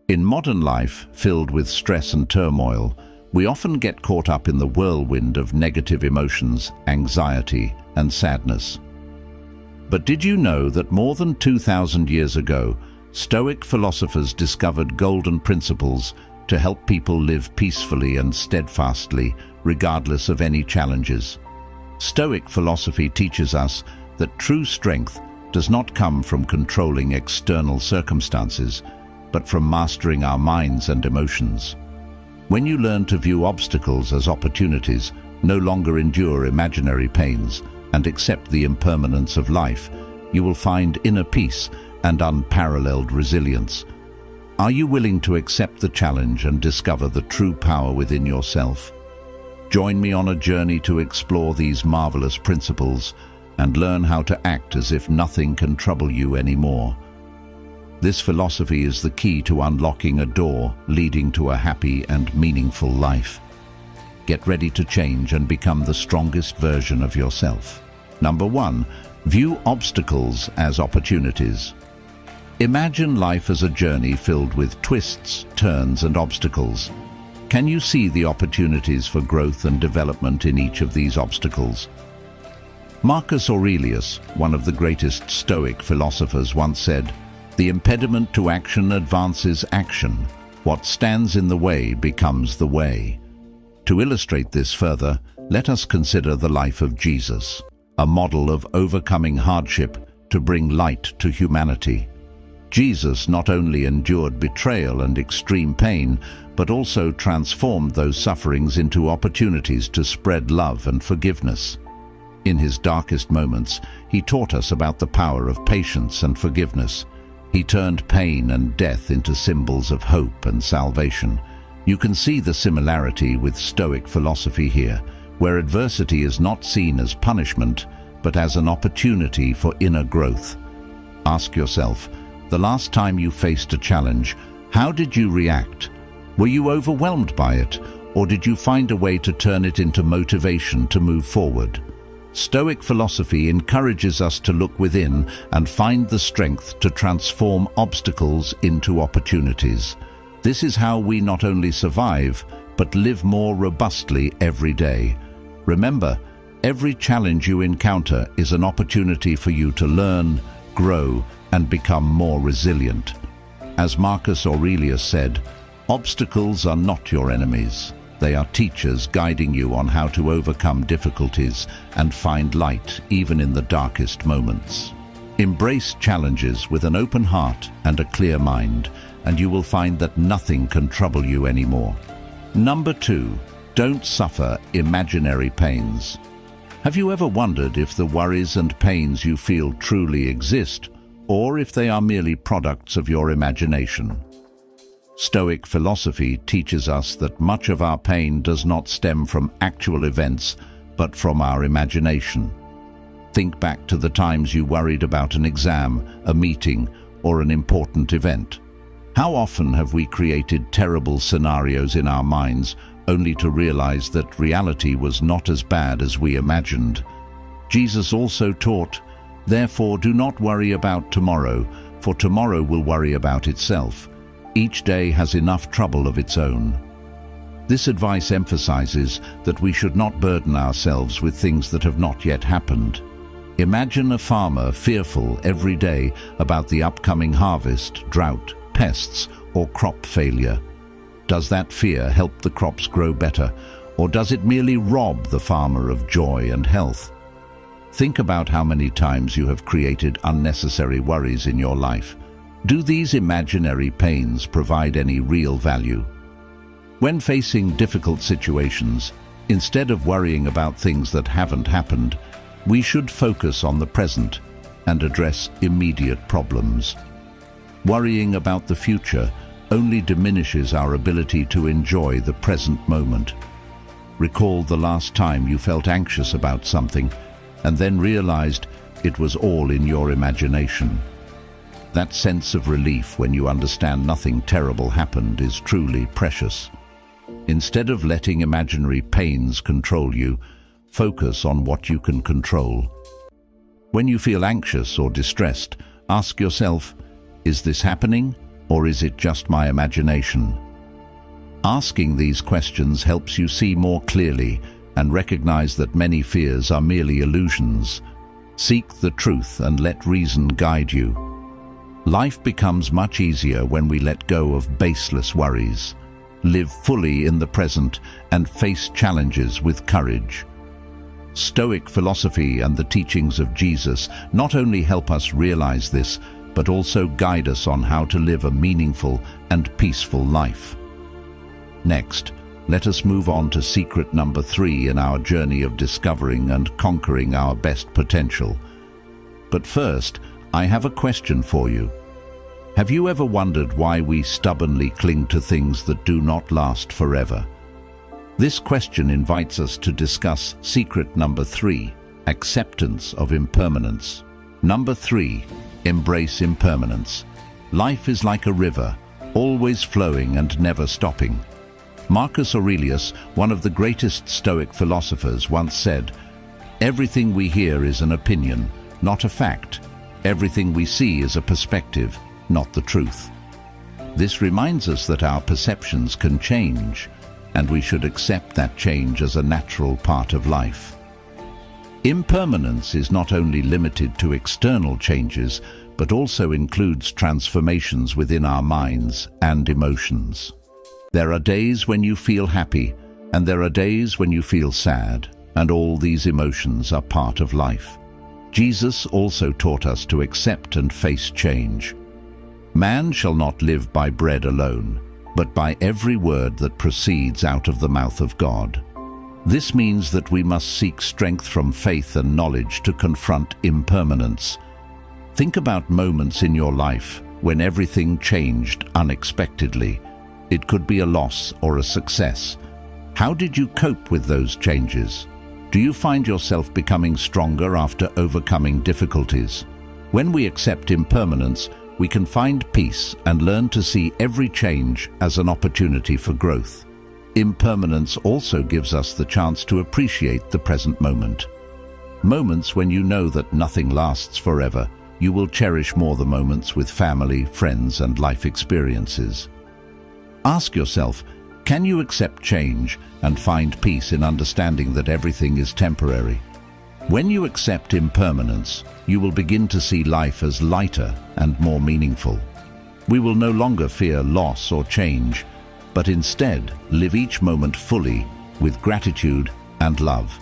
In modern life, filled with stress and turmoil, we often get caught up in the whirlwind of negative emotions, anxiety, and sadness. But did you know that more than 2,000 years ago, Stoic philosophers discovered golden principles to help people live peacefully and steadfastly, regardless of any challenges? Stoic philosophy teaches us that true strength does not come from controlling external circumstances, but from mastering our minds and emotions. When you learn to view obstacles as opportunities, no longer endure imaginary pains, and accept the impermanence of life, you will find inner peace and unparalleled resilience. Are you willing to accept the challenge and discover the true power within yourself? Join me on a journey to explore these marvelous principles and learn how to act as if nothing can trouble you anymore. This philosophy is the key to unlocking a door leading to a happy and meaningful life. Get ready to change and become the strongest version of yourself. Number 1. View obstacles as opportunities. Imagine life as a journey filled with twists, turns, and obstacles. Can you see the opportunities for growth and development in each of these obstacles? Marcus Aurelius, one of the greatest Stoic philosophers, once said, "The impediment to action advances action. What stands in the way becomes the way." To illustrate this further, let us consider the life of Jesus, a model of overcoming hardship to bring light to humanity. Jesus not only endured betrayal and extreme pain, but also transformed those sufferings into opportunities to spread love and forgiveness. In his darkest moments, he taught us about the power of patience and forgiveness. He turned pain and death into symbols of hope and salvation. You can see the similarity with Stoic philosophy here, where adversity is not seen as punishment, but as an opportunity for inner growth. Ask yourself, the last time you faced a challenge, how did you react? Were you overwhelmed by it, or did you find a way to turn it into motivation to move forward? Stoic philosophy encourages us to look within and find the strength to transform obstacles into opportunities. This is how we not only survive, but live more robustly every day. Remember, every challenge you encounter is an opportunity for you to learn, grow, and become more resilient. As Marcus Aurelius said, obstacles are not your enemies. They are teachers guiding you on how to overcome difficulties and find light even in the darkest moments. Embrace challenges with an open heart and a clear mind, and you will find that nothing can trouble you anymore. Number 2. Don't suffer imaginary pains. Have you ever wondered if the worries and pains you feel truly exist, or if they are merely products of your imagination? Stoic philosophy teaches us that much of our pain does not stem from actual events, but from our imagination. Think back to the times you worried about an exam, a meeting, or an important event. How often have we created terrible scenarios in our minds, only to realize that reality was not as bad as we imagined? Jesus also taught, "Therefore do not worry about tomorrow, for tomorrow will worry about itself. Each day has enough trouble of its own." This advice emphasizes that we should not burden ourselves with things that have not yet happened. Imagine a farmer fearful every day about the upcoming harvest, drought, pests, or crop failure. Does that fear help the crops grow better, or does it merely rob the farmer of joy and health? Think about how many times you have created unnecessary worries in your life. Do these imaginary pains provide any real value? When facing difficult situations, instead of worrying about things that haven't happened, we should focus on the present and address immediate problems. Worrying about the future only diminishes our ability to enjoy the present moment. Recall the last time you felt anxious about something and then realized it was all in your imagination. That sense of relief when you understand nothing terrible happened is truly precious. Instead of letting imaginary pains control you, focus on what you can control. When you feel anxious or distressed, ask yourself, is this happening, or is it just my imagination? Asking these questions helps you see more clearly and recognize that many fears are merely illusions. Seek the truth and let reason guide you. Life becomes much easier when we let go of baseless worries, live fully in the present, and face challenges with courage. Stoic philosophy and the teachings of Jesus not only help us realize this, but also guide us on how to live a meaningful and peaceful life. Next, let us move on to secret number 3 in our journey of discovering and conquering our best potential. But first, I have a question for you. Have you ever wondered why we stubbornly cling to things that do not last forever? This question invites us to discuss secret number 3, acceptance of impermanence. Number 3, embrace impermanence. Life is like a river, always flowing and never stopping. Marcus Aurelius, one of the greatest Stoic philosophers, once said, "Everything we hear is an opinion, not a fact. Everything we see is a perspective, not the truth." This reminds us that our perceptions can change, and we should accept that change as a natural part of life. Impermanence is not only limited to external changes, but also includes transformations within our minds and emotions. There are days when you feel happy, and there are days when you feel sad, and all these emotions are part of life. Jesus also taught us to accept and face change. Man shall not live by bread alone, but by every word that proceeds out of the mouth of God. This means that we must seek strength from faith and knowledge to confront impermanence. Think about moments in your life when everything changed unexpectedly. It could be a loss or a success. How did you cope with those changes? Do you find yourself becoming stronger after overcoming difficulties? When we accept impermanence, we can find peace and learn to see every change as an opportunity for growth. Impermanence also gives us the chance to appreciate the present moment. Moments when you know that nothing lasts forever, you will cherish more the moments with family, friends, and life experiences. Ask yourself, can you accept change and find peace in understanding that everything is temporary? When you accept impermanence, you will begin to see life as lighter and more meaningful. We will no longer fear loss or change, but instead live each moment fully with gratitude and love.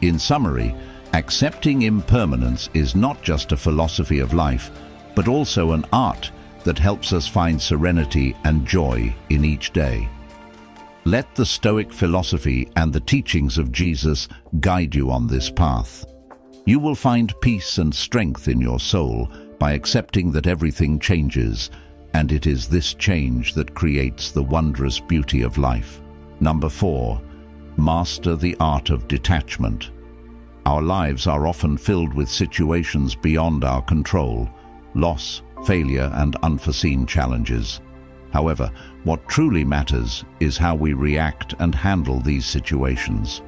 In summary, accepting impermanence is not just a philosophy of life, but also an art that helps us find serenity and joy in each day. Let the Stoic philosophy and the teachings of Jesus guide you on this path. You will find peace and strength in your soul by accepting that everything changes, and it is this change that creates the wondrous beauty of life. Number 4, master the art of detachment. Our lives are often filled with situations beyond our control, loss, failure, and unforeseen challenges. However, what truly matters is how we react and handle these situations.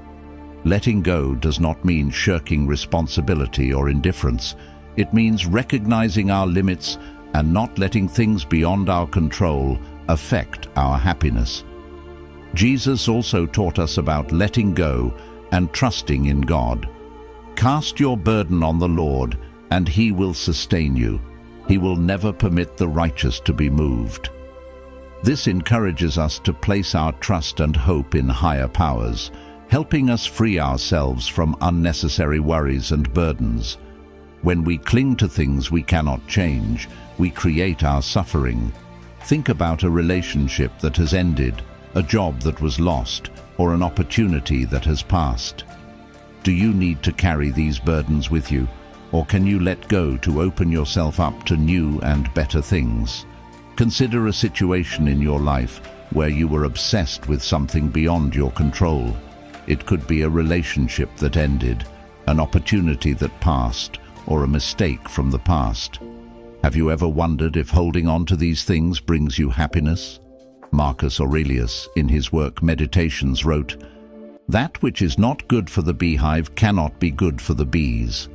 Letting go does not mean shirking responsibility or indifference. It means recognizing our limits and not letting things beyond our control affect our happiness. Jesus also taught us about letting go and trusting in God. Cast your burden on the Lord, and He will sustain you. He will never permit the righteous to be moved. This encourages us to place our trust and hope in higher powers, helping us free ourselves from unnecessary worries and burdens. When we cling to things we cannot change, we create our suffering. Think about a relationship that has ended, a job that was lost, or an opportunity that has passed. Do you need to carry these burdens with you, or can you let go to open yourself up to new and better things? Consider a situation in your life where you were obsessed with something beyond your control. It could be a relationship that ended, an opportunity that passed, or a mistake from the past. Have you ever wondered if holding on to these things brings you happiness? Marcus Aurelius, in his work Meditations, wrote, "That which is not good for the beehive cannot be good for the bees."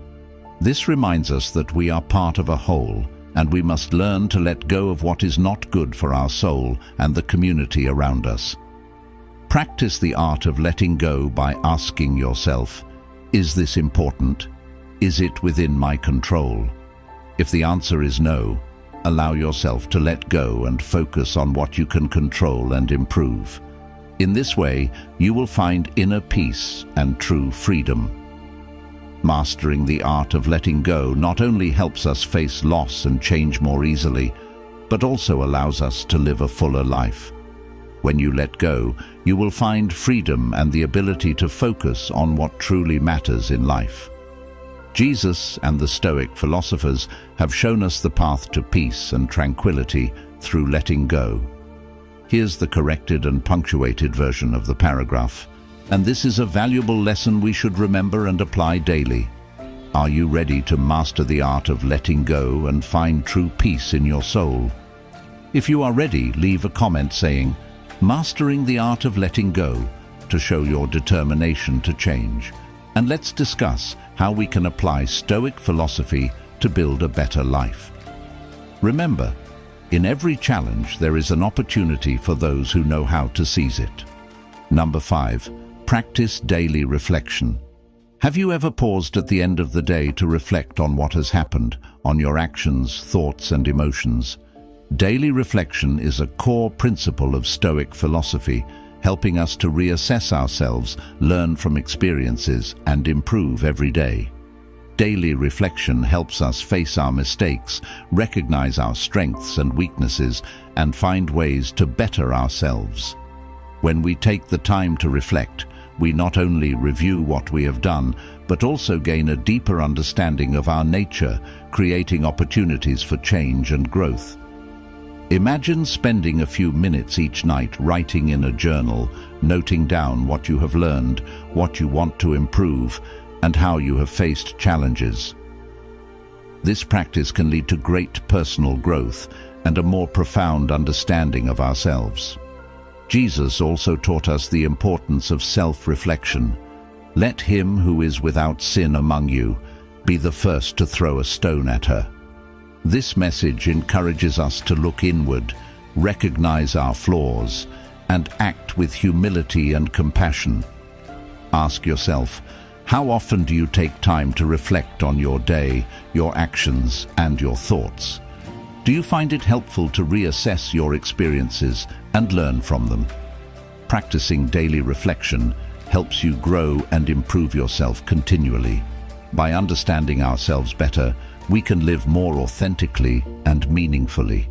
This reminds us that we are part of a whole, and we must learn to let go of what is not good for our soul and the community around us. Practice the art of letting go by asking yourself, is this important? Is it within my control? If the answer is no, allow yourself to let go and focus on what you can control and improve. In this way, you will find inner peace and true freedom. Mastering the art of letting go not only helps us face loss and change more easily, but also allows us to live a fuller life. When you let go, you will find freedom and the ability to focus on what truly matters in life. Jesus and the Stoic philosophers have shown us the path to peace and tranquility through letting go. Here's the corrected and punctuated version of the paragraph, and this is a valuable lesson we should remember and apply daily. Are you ready to master the art of letting go and find true peace in your soul? If you are ready, leave a comment saying, "Mastering the art of letting go," to show your determination to change. And let's discuss how we can apply Stoic philosophy to build a better life. Remember, in every challenge there is an opportunity for those who know how to seize it. Number 5. Practice daily reflection. Have you ever paused at the end of the day to reflect on what has happened, on your actions, thoughts, and emotions? Daily reflection is a core principle of Stoic philosophy, helping us to reassess ourselves, learn from experiences, and improve every day. Daily reflection helps us face our mistakes, recognize our strengths and weaknesses, and find ways to better ourselves. When we take the time to reflect, we not only review what we have done, but also gain a deeper understanding of our nature, creating opportunities for change and growth. Imagine spending a few minutes each night writing in a journal, noting down what you have learned, what you want to improve, and how you have faced challenges. This practice can lead to great personal growth and a more profound understanding of ourselves. Jesus also taught us the importance of self-reflection. Let him who is without sin among you be the first to throw a stone at her. This message encourages us to look inward, recognize our flaws, and act with humility and compassion. Ask yourself, how often do you take time to reflect on your day, your actions, and your thoughts? Do you find it helpful to reassess your experiences and learn from them? Practicing daily reflection helps you grow and improve yourself continually. By understanding ourselves better, we can live more authentically and meaningfully.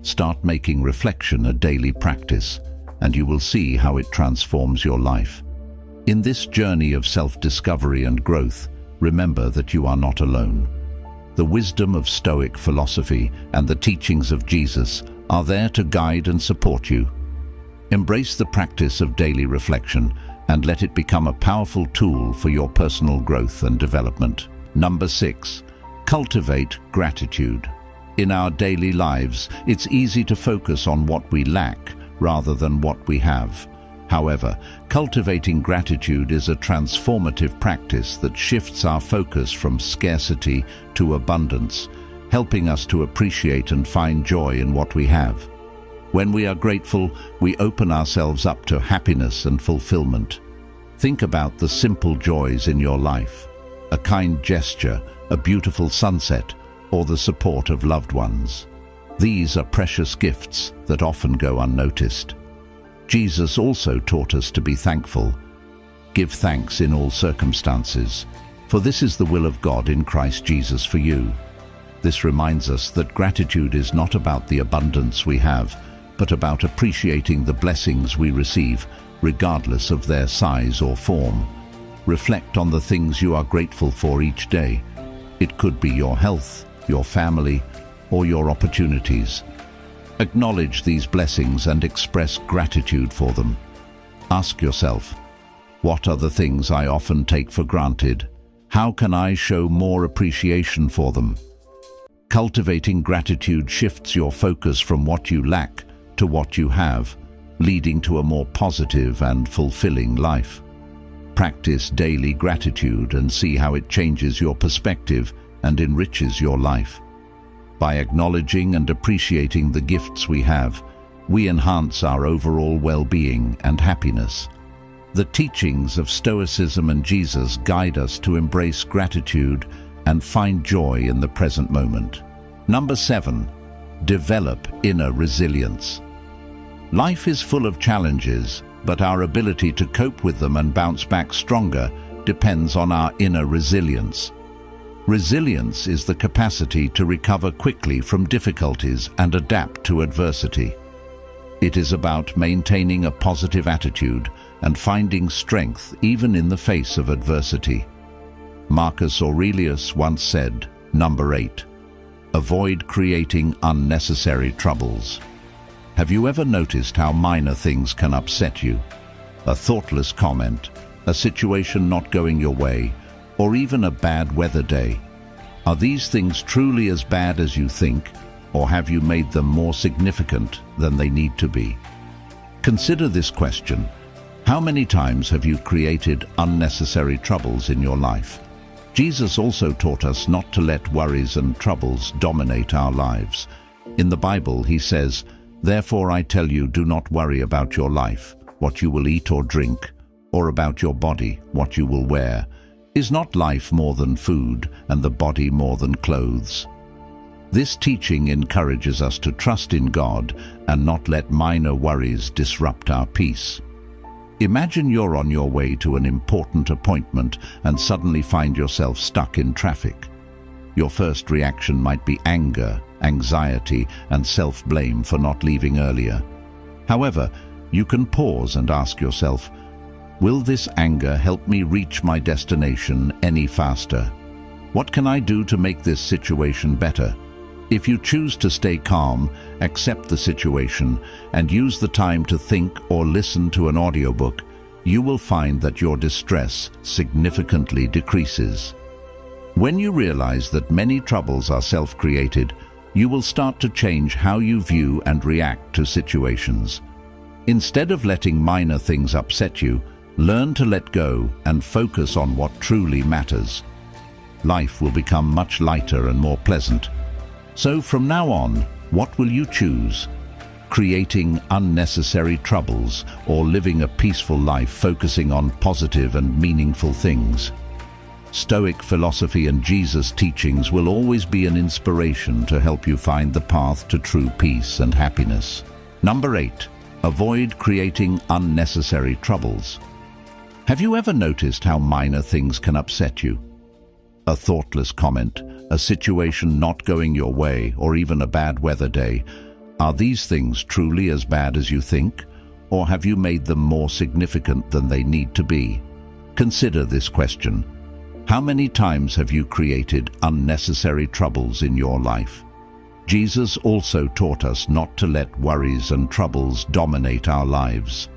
Start making reflection a daily practice, and you will see how it transforms your life. In this journey of self-discovery and growth, remember that you are not alone. The wisdom of Stoic philosophy and the teachings of Jesus are there to guide and support you. Embrace the practice of daily reflection and let it become a powerful tool for your personal growth and development. Number 6. Cultivate gratitude. In our daily lives, it's easy to focus on what we lack rather than what we have. However, cultivating gratitude is a transformative practice that shifts our focus from scarcity to abundance, helping us to appreciate and find joy in what we have. When we are grateful, we open ourselves up to happiness and fulfillment. Think about the simple joys in your life: a kind gesture, a beautiful sunset, or the support of loved ones. These are precious gifts that often go unnoticed. Jesus also taught us to be thankful. Give thanks in all circumstances, for this is the will of God in Christ Jesus for you. This reminds us that gratitude is not about the abundance we have, but about appreciating the blessings we receive, regardless of their size or form. Reflect on the things you are grateful for each day. It could be your health, your family, or your opportunities. Acknowledge these blessings and express gratitude for them. Ask yourself, what are the things I often take for granted? How can I show more appreciation for them? Cultivating gratitude shifts your focus from what you lack to what you have, leading to a more positive and fulfilling life. Practice daily gratitude and see how it changes your perspective and enriches your life. By acknowledging and appreciating the gifts we have, we enhance our overall well-being and happiness. The teachings of Stoicism and Jesus guide us to embrace gratitude and find joy in the present moment. Number 7. Develop inner resilience. Life is full of challenges, but our ability to cope with them and bounce back stronger depends on our inner resilience. Resilience is the capacity to recover quickly from difficulties and adapt to adversity. It is about maintaining a positive attitude and finding strength even in the face of adversity. Marcus Aurelius once said, Number 8. Avoid creating unnecessary troubles. Have you ever noticed how minor things can upset you? A thoughtless comment, a situation not going your way, or even a bad weather day. Are these things truly as bad as you think, or have you made them more significant than they need to be? Consider this question. How many times have you created unnecessary troubles in your life? Jesus also taught us not to let worries and troubles dominate our lives. In the Bible, he says, Therefore I tell you, do not worry about your life, what you will eat or drink, or about your body, what you will wear. Is not life more than food, and the body more than clothes? This teaching encourages us to trust in God and not let minor worries disrupt our peace. Imagine you're on your way to an important appointment and suddenly find yourself stuck in traffic. Your first reaction might be anger, anxiety, and self-blame for not leaving earlier. However, you can pause and ask yourself, will this anger help me reach my destination any faster? What can I do to make this situation better? If you choose to stay calm, accept the situation, and use the time to think or listen to an audiobook, you will find that your distress significantly decreases. When you realize that many troubles are self-created, you will start to change how you view and react to situations. Instead of letting minor things upset you, learn to let go and focus on what truly matters. Life will become much lighter and more pleasant. So from now on, what will you choose? Creating unnecessary troubles or living a peaceful life focusing on positive and meaningful things? Stoic philosophy and Jesus' teachings will always be an inspiration to help you find the path to true peace and happiness. Number 8. Avoid creating unnecessary troubles. Have you ever noticed how minor things can upset you? A thoughtless comment, a situation not going your way, or even a bad weather day. Are these things truly as bad as you think, or have you made them more significant than they need to be? Consider this question. How many times have you created unnecessary troubles in your life? Jesus also taught us not to let worries and troubles dominate our lives.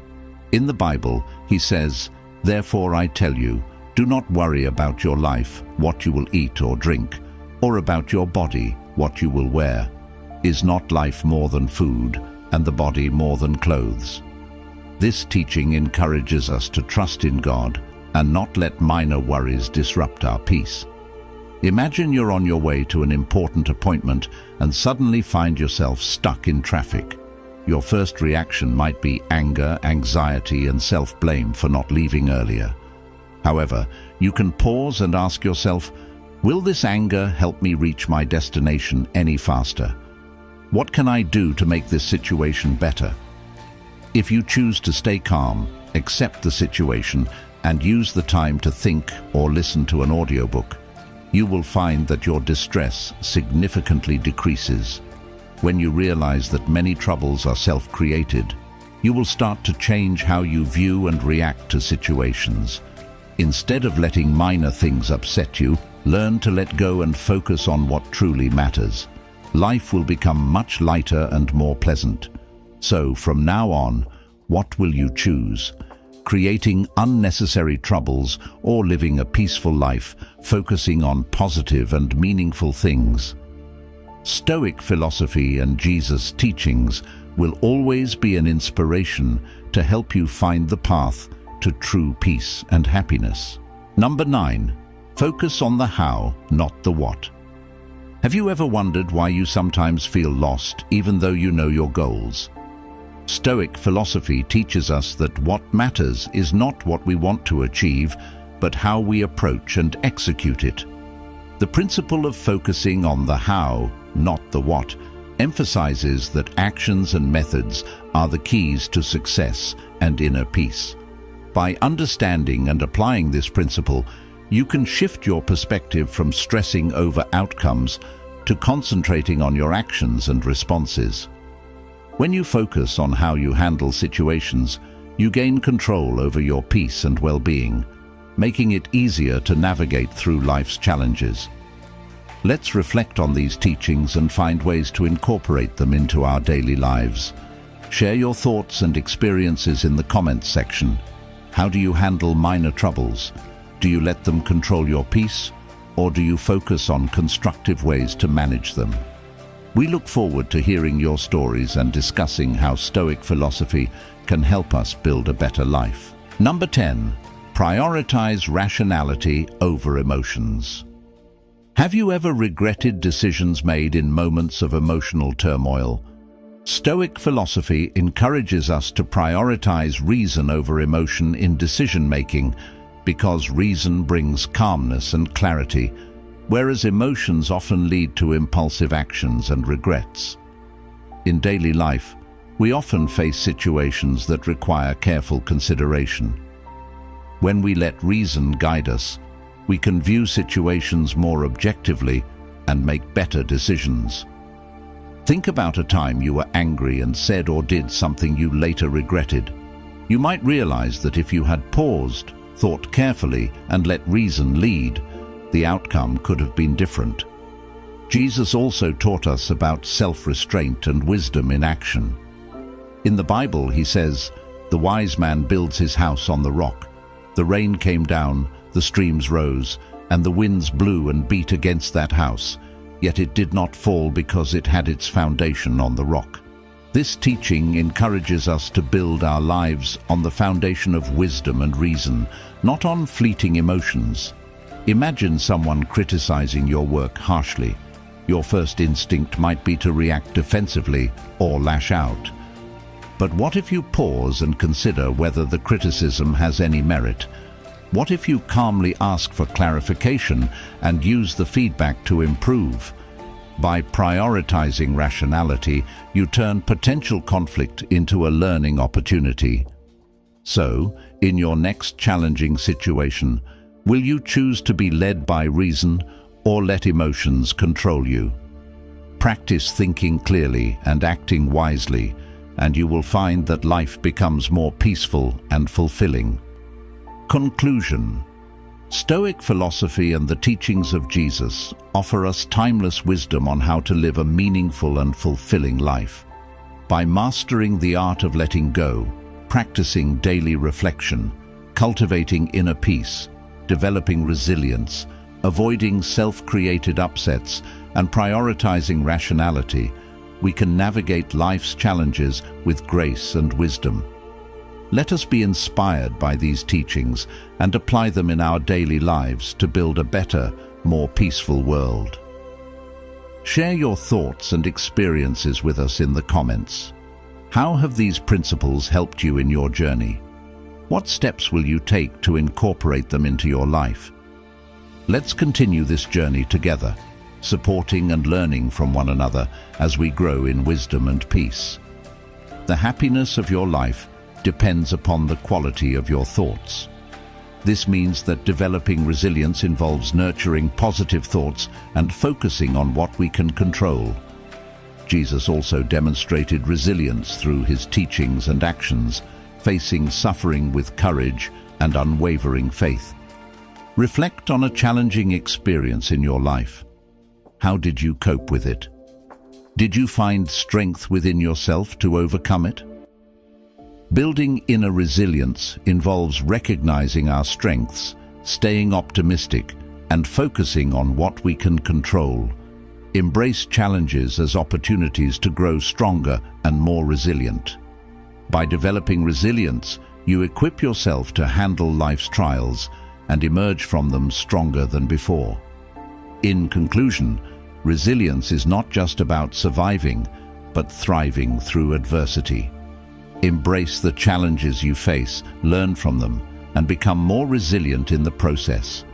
In the Bible, he says, Therefore I tell you, do not worry about your life, what you will eat or drink, or about your body, what you will wear. Is not life more than food, and the body more than clothes? This teaching encourages us to trust in God and not let minor worries disrupt our peace. Imagine you're on your way to an important appointment and suddenly find yourself stuck in traffic. Your first reaction might be anger, anxiety, and self-blame for not leaving earlier. However, you can pause and ask yourself, will this anger help me reach my destination any faster? What can I do to make this situation better? If you choose to stay calm, accept the situation, and use the time to think or listen to an audiobook, you will find that your distress significantly decreases. When you realize that many troubles are self-created, you will start to change how you view and react to situations. Instead of letting minor things upset you, learn to let go and focus on what truly matters. Life will become much lighter and more pleasant. So, from now on, what will you choose? Creating unnecessary troubles or living a peaceful life, focusing on positive and meaningful things? Stoic philosophy and Jesus' teachings will always be an inspiration to help you find the path to true peace and happiness. Number 9. Focus on the how, not the what. Have you ever wondered why you sometimes feel lost even though you know your goals? Stoic philosophy teaches us that what matters is not what we want to achieve, but how we approach and execute it. The principle of focusing on the how, not the what, emphasizes that actions and methods are the keys to success and inner peace. By understanding and applying this principle, you can shift your perspective from stressing over outcomes to concentrating on your actions and responses. When you focus on how you handle situations, you gain control over your peace and well-being, making it easier to navigate through life's challenges. Let's reflect on these teachings and find ways to incorporate them into our daily lives. Share your thoughts and experiences in the comments section. How do you handle minor troubles? Do you let them control your peace, or do you focus on constructive ways to manage them? We look forward to hearing your stories and discussing how Stoic philosophy can help us build a better life. Number 10. Prioritize rationality over emotions. Have you ever regretted decisions made in moments of emotional turmoil? Stoic philosophy encourages us to prioritize reason over emotion in decision-making because reason brings calmness and clarity, whereas emotions often lead to impulsive actions and regrets. In daily life, we often face situations that require careful consideration. When we let reason guide us, we can view situations more objectively and make better decisions. Think about a time you were angry and said or did something you later regretted. You might realize that if you had paused, thought carefully, and let reason lead, the outcome could have been different. Jesus also taught us about self-restraint and wisdom in action. In the Bible, he says, "The wise man builds his house on the rock. The rain came down, the streams rose, and the winds blew and beat against that house, yet it did not fall because it had its foundation on the rock." This teaching encourages us to build our lives on the foundation of wisdom and reason, not on fleeting emotions. Imagine someone criticizing your work harshly. Your first instinct might be to react defensively or lash out. But what if you pause and consider whether the criticism has any merit? What if you calmly ask for clarification and use the feedback to improve? By prioritizing rationality, you turn potential conflict into a learning opportunity. So, in your next challenging situation, will you choose to be led by reason or let emotions control you? Practice thinking clearly and acting wisely, and you will find that life becomes more peaceful and fulfilling. Conclusion. Stoic philosophy and the teachings of Jesus offer us timeless wisdom on how to live a meaningful and fulfilling life. By mastering the art of letting go, practicing daily reflection, cultivating inner peace, developing resilience, avoiding self-created upsets, and prioritizing rationality, we can navigate life's challenges with grace and wisdom. Let us be inspired by these teachings and apply them in our daily lives to build a better, more peaceful world. Share your thoughts and experiences with us in the comments. How have these principles helped you in your journey? What steps will you take to incorporate them into your life? Let's continue this journey together, supporting and learning from one another as we grow in wisdom and peace. The happiness of your life depends upon the quality of your thoughts. This means that developing resilience involves nurturing positive thoughts and focusing on what we can control. Jesus also demonstrated resilience through his teachings and actions, facing suffering with courage and unwavering faith. Reflect on a challenging experience in your life. How did you cope with it? Did you find strength within yourself to overcome it? Building inner resilience involves recognizing our strengths, staying optimistic, and focusing on what we can control. Embrace challenges as opportunities to grow stronger and more resilient. By developing resilience, you equip yourself to handle life's trials and emerge from them stronger than before. In conclusion, Resilience is not just about surviving, but thriving through adversity. Embrace the challenges you face, learn from them, and become more resilient in the process.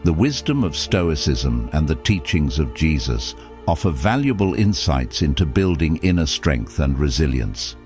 The wisdom of Stoicism and the teachings of Jesus offer valuable insights into building inner strength and resilience.